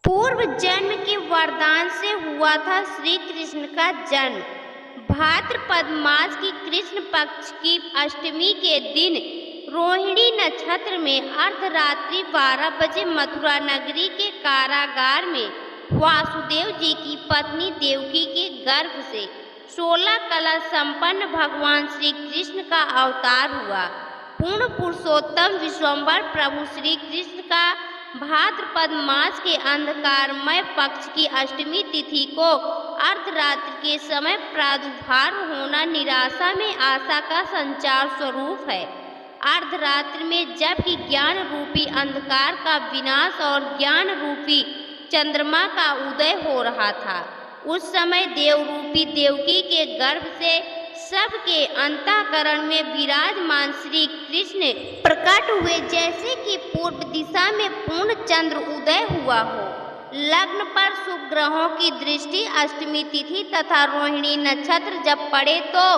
पूर्व जन्म के वरदान से हुआ था श्री कृष्ण का जन्म। भाद्रपद मास की कृष्ण पक्ष की अष्टमी के दिन रोहिणी नक्षत्र में अर्धरात्रि 12 बजे मथुरा नगरी के कारागार में वासुदेव जी की पत्नी देवकी के गर्भ से 16 कला संपन्न भगवान श्री कृष्ण का अवतार हुआ। पूर्ण पुरुषोत्तम विश्वम्भर प्रभु श्री कृष्ण का भाद्रपद मास के अंधकारमय पक्ष की अष्टमी तिथि को अर्धरात्रि के समय प्रादुर्भाव होना निराशा में आशा का संचार स्वरूप है। अर्धरात्रि में जबकि ज्ञान रूपी अंधकार का विनाश और ज्ञान रूपी चंद्रमा का उदय हो रहा था, उस समय देव रूपी देवकी के गर्भ से सबके अंतःकरण में विराजमान श्री कृष्ण प्रकट हुए, जैसे कि पूर्व दिशा में पूर्ण चंद्र उदय हुआ हो। लग्न पर शुभ ग्रहों की दृष्टि अष्टमी तिथि तथा रोहिणी नक्षत्र जब पड़े तो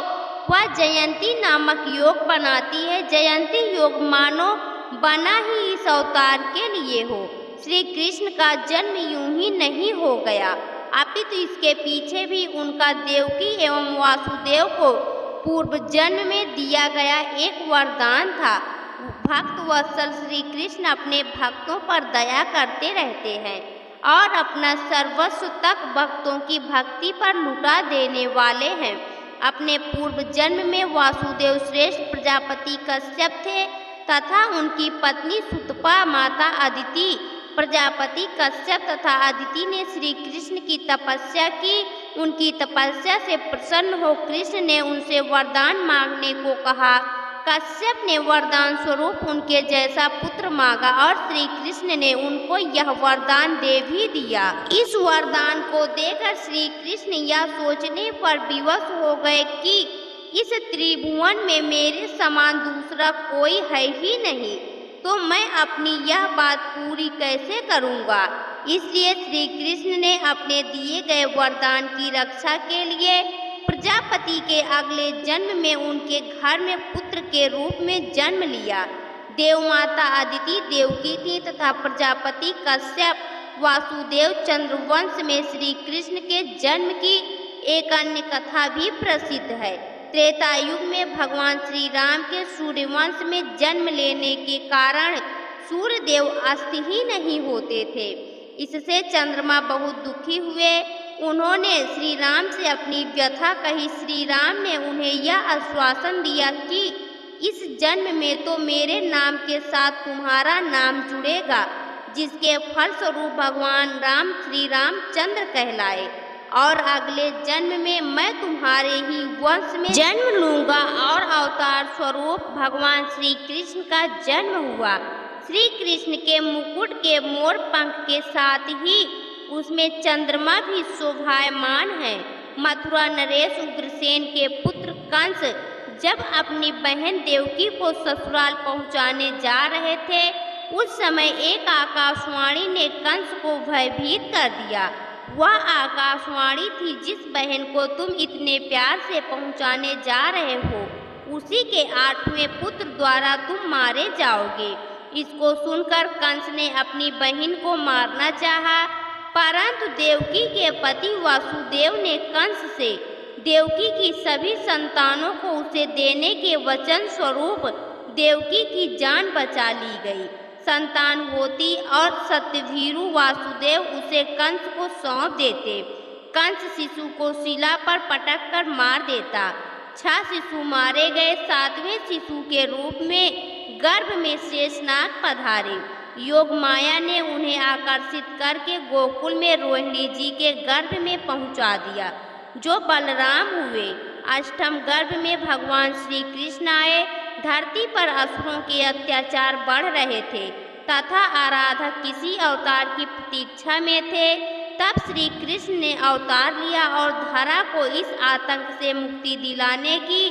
वह जयंती नामक योग बनाती है। जयंती योग मानो बना ही इस अवतार के लिए हो। श्री कृष्ण का जन्म यूं ही नहीं हो गया, अपितु इसके पीछे भी उनका देवकी एवं वासुदेव को पूर्व जन्म में दिया गया एक वरदान था। भक्त वत्सल श्री कृष्ण अपने भक्तों पर दया करते रहते हैं और अपना सर्वस्व तक भक्तों की भक्ति पर लुटा देने वाले हैं। अपने पूर्व जन्म में वासुदेव श्रेष्ठ प्रजापति कश्यप थे तथा उनकी पत्नी सुतपा माता अदिति। प्रजापति कश्यप तथा अदिति ने श्री कृष्ण की तपस्या की। उनकी तपस्या से प्रसन्न हो कृष्ण ने उनसे वरदान मांगने को कहा। कश्यप ने वरदान स्वरूप उनके जैसा पुत्र मांगा और श्री कृष्ण ने उनको यह वरदान दे भी दिया। इस वरदान को देकर श्री कृष्ण यह सोचने पर विवश हो गए कि इस त्रिभुवन में मेरे समान दूसरा कोई है ही नहीं, तो मैं अपनी यह बात पूरी कैसे करूँगा। इसलिए श्री कृष्ण ने अपने दिए गए वरदान की रक्षा के लिए प्रजापति के अगले जन्म में उनके घर में पुत्र के रूप में जन्म लिया। देव माता अदिति देवकी थी तथा प्रजापति कश्यप। वासुदेव चंद्रवंश में श्री कृष्ण के जन्म की एक अन्य कथा भी प्रसिद्ध है। त्रेता युग में भगवान श्री राम के सूर्यवंश में जन्म लेने के कारण सूर्यदेव अस्त ही नहीं होते थे। इससे चंद्रमा बहुत दुखी हुए। उन्होंने श्री राम से अपनी व्यथा कही। श्री राम ने उन्हें यह आश्वासन दिया कि इस जन्म में तो मेरे नाम के साथ तुम्हारा नाम जुड़ेगा, जिसके फलस्वरूप भगवान राम श्री रामचंद्र कहलाए और अगले जन्म में मैं तुम्हारे ही वंश में जन्म लूंगा। और अवतार स्वरूप भगवान श्री कृष्ण का जन्म हुआ। श्री कृष्ण के मुकुट के मोर पंख के साथ ही उसमें चंद्रमा भी शोभायमान है। मथुरा नरेश उग्रसेन के पुत्र कंस जब अपनी बहन देवकी को ससुराल पहुंचाने जा रहे थे, उस समय एक आकाशवाणी ने कंस को भयभीत कर दिया। वह आकाशवाणी थी, जिस बहन को तुम इतने प्यार से पहुंचाने जा रहे हो, उसी के 8वें पुत्र द्वारा तुम मारे जाओगे। इसको सुनकर कंस ने अपनी बहन को मारना चाहा, परंतु देवकी के पति वासुदेव ने कंस से देवकी की सभी संतानों को उसे देने के वचन स्वरूप देवकी की जान बचा ली गई। संतान होती और सत्यभीरु वासुदेव उसे कंस को सौंप देते। कंस शिशु को शिला पर पटक कर मार देता। 6 शिशु मारे गए। 7वें शिशु के रूप में गर्भ में शेषनाग पधारे। योग माया ने उन्हें आकर्षित करके गोकुल में रोहिणी जी के गर्भ में पहुंचा दिया, जो बलराम हुए। अष्टम गर्भ में भगवान श्री कृष्ण आए। धरती पर असुरों के अत्याचार बढ़ रहे थे तथा आराधक किसी अवतार की प्रतीक्षा में थे। तब श्री कृष्ण ने अवतार लिया और धरा को इस आतंक से मुक्ति दिलाने की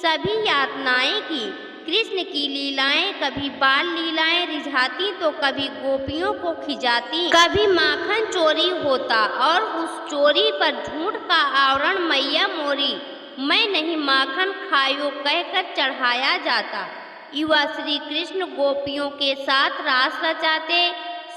सभी यातनाएं की। कृष्ण की लीलाएं कभी बाल लीलाएं रिझाती तो कभी गोपियों को खिजाती, कभी माखन चोरी होता और उस चोरी पर झूठ का आवरण मैया मोरी मैं नहीं माखन खायो कहकर चढ़ाया जाता। युवा श्री कृष्ण गोपियों के साथ रास रचाते।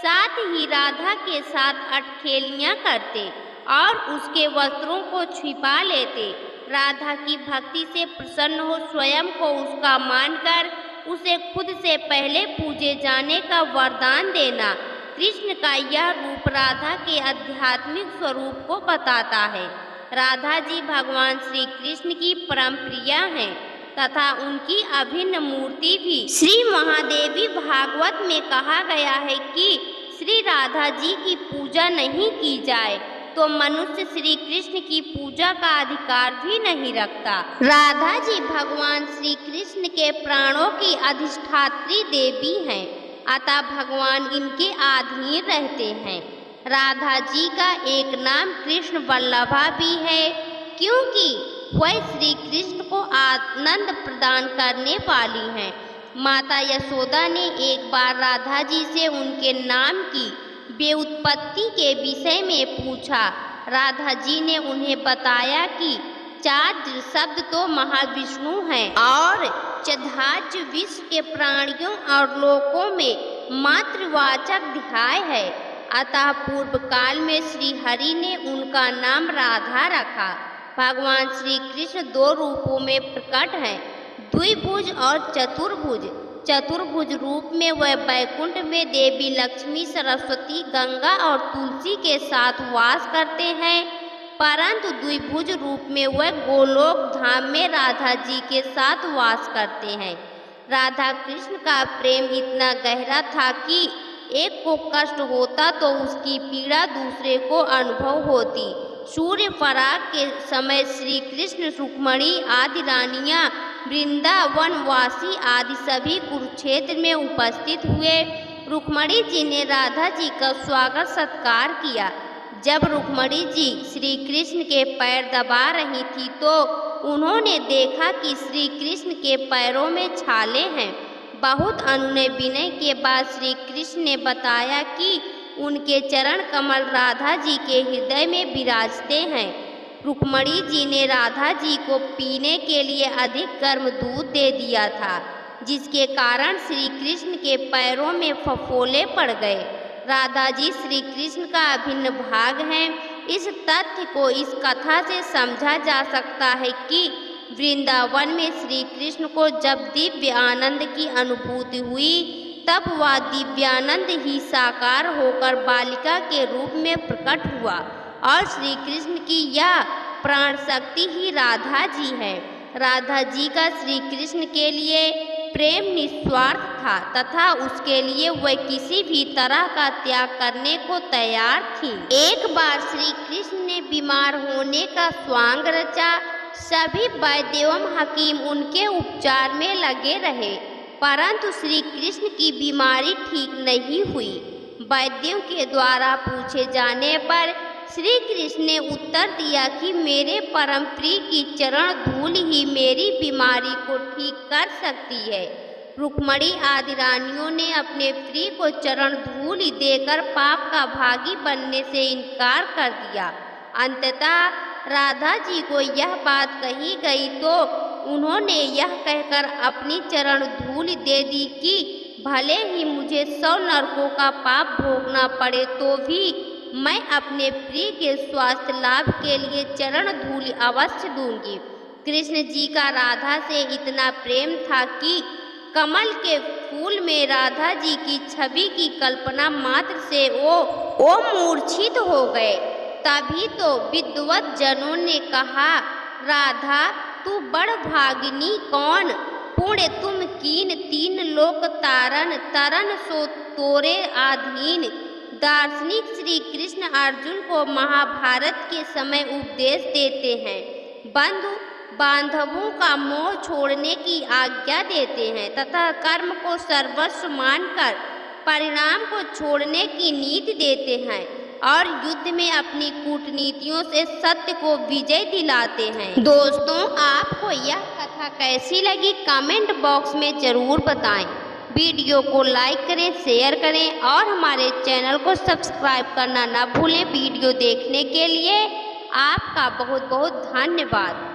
साथ ही राधा के साथ अटखेलियां करते और उसके वस्त्रों को छिपा लेते। राधा की भक्ति से प्रसन्न हो स्वयं को उसका मानकर उसे खुद से पहले पूजे जाने का वरदान देना। कृष्ण का यह रूप राधा के आध्यात्मिक स्वरूप को बताता है। राधा जी भगवान श्री कृष्ण की परम प्रिया हैं तथा उनकी अभिन्न मूर्ति भी। श्री महादेवी भागवत में कहा गया है कि श्री राधा जी की पूजा नहीं की जाए तो मनुष्य श्री कृष्ण की पूजा का अधिकार भी नहीं रखता। राधा जी भगवान श्री कृष्ण के प्राणों की अधिष्ठात्री देवी हैं, अतः भगवान इनके अधीन रहते हैं। राधा जी का एक नाम कृष्ण वल्लभा भी है, क्योंकि वह श्री कृष्ण को आनंद प्रदान करने वाली हैं। माता यशोदा ने एक बार राधा जी से उनके नाम की व्युत्पत्ति के विषय में पूछा। राधा जी ने उन्हें बताया कि चार्ज शब्द तो महाविष्णु हैं और चधाज विश्व के प्राणियों और लोकों में मातृवाचक ध्याय है, अतः पूर्व काल में श्री हरि ने उनका नाम राधा रखा। भगवान श्री कृष्ण दो रूपों में प्रकट हैं, द्विभुज और चतुर्भुज। चतुर्भुज रूप में वह बैकुंठ में देवी लक्ष्मी, सरस्वती, गंगा और तुलसी के साथ वास करते हैं, परंतु द्विभुज रूप में वह गोलोक धाम में राधा जी के साथ वास करते हैं। राधा कृष्ण का प्रेम इतना गहरा था कि एक को कष्ट होता तो उसकी पीड़ा दूसरे को अनुभव होती। सूर्य पराग के समय श्री कृष्ण, रुक्मणी आदि रानियां, वृंदावनवासी आदि सभी कुरुक्षेत्र में उपस्थित हुए। रुक्मणी जी ने राधा जी का स्वागत सत्कार किया। जब रुक्मणी जी श्री कृष्ण के पैर दबा रही थी तो उन्होंने देखा कि श्री कृष्ण के पैरों में छाले हैं। बहुत अनुनय विनय के बाद श्री कृष्ण ने बताया कि उनके चरण कमल राधा जी के हृदय में विराजते हैं। रुक्मणी जी ने राधा जी को पीने के लिए अधिक गर्म दूध दे दिया था, जिसके कारण श्री कृष्ण के पैरों में फफोले पड़ गए। राधा जी श्री कृष्ण का अभिन्न भाग हैं। इस तथ्य को इस कथा से समझा जा सकता है कि वृंदावन में श्री कृष्ण को जब दिव्य आनंद की अनुभूति हुई तब वह दिव्यानंद ही साकार होकर बालिका के रूप में प्रकट हुआ और श्री कृष्ण की यह प्राण शक्ति ही राधा जी है। राधा जी का श्री कृष्ण के लिए प्रेम निस्वार्थ था तथा उसके लिए वह किसी भी तरह का त्याग करने को तैयार थी। एक बार श्री कृष्ण ने बीमार होने का स्वांग रचा। सभी वैद्य एवं हकीम उनके उपचार में लगे रहे, परंतु श्री कृष्ण की बीमारी ठीक नहीं हुई। वैद्यों के द्वारा पूछे जाने पर श्री कृष्ण ने उत्तर दिया कि मेरे परम प्रिय की चरण धूल ही मेरी बीमारी को ठीक कर सकती है। रुक्मणी आदि रानियों ने अपने प्रिय को चरण धूल देकर पाप का भागी बनने से इनकार कर दिया। अंततः राधा जी को यह बात कही गई तो उन्होंने यह कहकर अपनी चरण धूल दे दी कि भले ही मुझे 100 नरकों का पाप भोगना पड़े तो भी मैं अपने प्रिय के स्वास्थ्य लाभ के लिए चरण धूल अवश्य दूंगी। कृष्ण जी का राधा से इतना प्रेम था कि कमल के फूल में राधा जी की छवि की कल्पना मात्र से वो मूर्छित हो गए। तभी तो विद्वत जनों ने कहा, राधा तू बड़ भागिनी कौन, पुण्य तुम कीन, 3 लोक तारन, तरन सो तोरे आधीन। दार्शनिक श्री कृष्ण अर्जुन को महाभारत के समय उपदेश देते हैं। बंधु बांधवों का मोह छोड़ने की आज्ञा देते हैं तथा कर्म को सर्वस्व मानकर परिणाम को छोड़ने की नीति देते हैं और युद्ध में अपनी कूटनीतियों से सत्य को विजय दिलाते हैं। दोस्तों, आपको यह कथा कैसी लगी कमेंट बॉक्स में ज़रूर बताएं। वीडियो को लाइक करें, शेयर करें और हमारे चैनल को सब्सक्राइब करना न भूलें। वीडियो देखने के लिए आपका बहुत बहुत धन्यवाद।